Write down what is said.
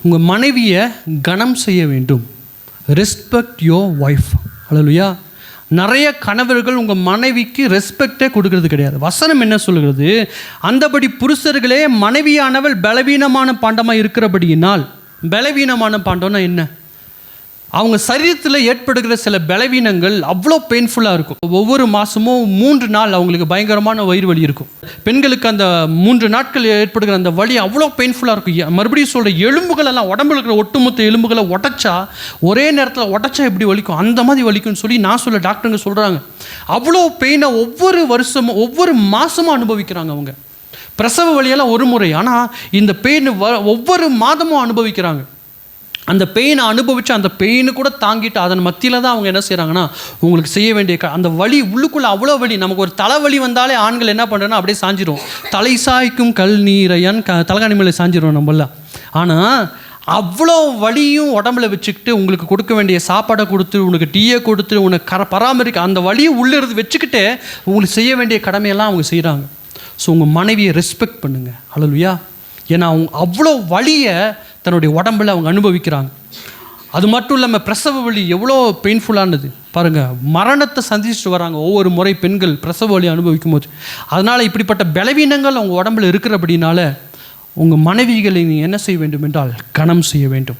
உங்கள் மனைவியை கனம் செய்ய வேண்டும். Respect your wife. ஹல்லேலூயா. நிறைய கணவர்கள் உங்கள் மனைவிக்கு ரெஸ்பெக்டே கொடுக்கறது கிடையாது. வசனம் என்ன சொல்கிறது? அந்தபடி புருஷர்களே, மனைவியானவள் பலவீனமான பாண்டமாக இருக்கிறபடியினால். பலவீனமான பாண்டம்னா என்ன? அவங்க சரீரத்தில் ஏற்படுகிற சில பலவீனங்கள் அவ்வளோ பெயின்ஃபுல்லாக இருக்கும். ஒவ்வொரு மாதமும் 3 நாள் அவங்களுக்கு பயங்கரமான வயிறு வலி இருக்கும். பெண்களுக்கு அந்த 3 நாட்கள் ஏற்படுகிற அந்த வலி அவ்வளோ பெயின்ஃபுல்லாக இருக்கும். மறுபடியும் சொல்கிற, எலும்புகள் எல்லாம், உடம்புல இருக்கிற ஒட்டுமொத்த எலும்புகளை உடைச்சா, ஒரே நேரத்தில் உடைச்சா எப்படி வலிக்கும் அந்த மாதிரி வலிக்கும்னு சொல்லி டாக்டருங்க சொல்கிறாங்க. அவ்வளோ பெயினை ஒவ்வொரு வருஷமும் ஒவ்வொரு மாதமும் அனுபவிக்கிறாங்க. அவங்க பிரசவ வலியெல்லாம் ஒரு முறை, ஆனால் இந்த பெயின் ஒவ்வொரு மாதமும் அனுபவிக்கிறாங்க. அந்த பெயினை அனுபவித்து அந்த பெயினு கூட தாங்கிட்டு அதன் மத்தியில் தான் அவங்க என்ன செய்கிறாங்கன்னா, உங்களுக்கு செய்ய வேண்டிய அந்த வலி உள்ளுக்குள்ளே அவ்வளோ வலி. நமக்கு ஒரு தலைவலி வந்தாலே ஆண்கள் என்ன பண்ணுறோன்னா அப்படியே சாஞ்சிரும். தலை சாய்க்கும் கல் நீரையன் தலகாணி மேலே சாஞ்சிரும் நம்மளாம். ஆனால் அவ்வளோ வலியும் உடம்புல வச்சுக்கிட்டு உங்களுக்கு கொடுக்க வேண்டிய சாப்பாடை கொடுத்து, உனக்கு டீயை கொடுத்து, உனக்கு பராமரிக்க அந்த வலியை உள்ளிருந்து வச்சுக்கிட்டு உங்களுக்கு செய்ய வேண்டிய கடமையெல்லாம் அவங்க செய்கிறாங்க. ஸோ உங்கள் மனைவியை ரெஸ்பெக்ட் பண்ணுங்கள். ஹல்லேலூயா. ஏன்னா அவங்க அவ்வளோ வலியை தன்னுடைய உடம்பில் அவங்க அனுபவிக்கிறாங்க. அது மட்டும் இல்லாமல் பிரசவ வலி எவ்வளோ பெயின்ஃபுல்லானது பாருங்கள். மரணத்தை சந்திச்சுட்டு வராங்க ஒவ்வொரு முறை பெண்கள் பிரசவ வலி அனுபவிக்கும் போது. அதனால் இப்படிப்பட்ட பலவீனங்கள் அவங்க உடம்பில் இருக்கிறபடினால உங்கள் மனைவிகளை நீங்கள் என்ன செய்ய வேண்டும் என்றால் கனம் செய்ய வேண்டும்.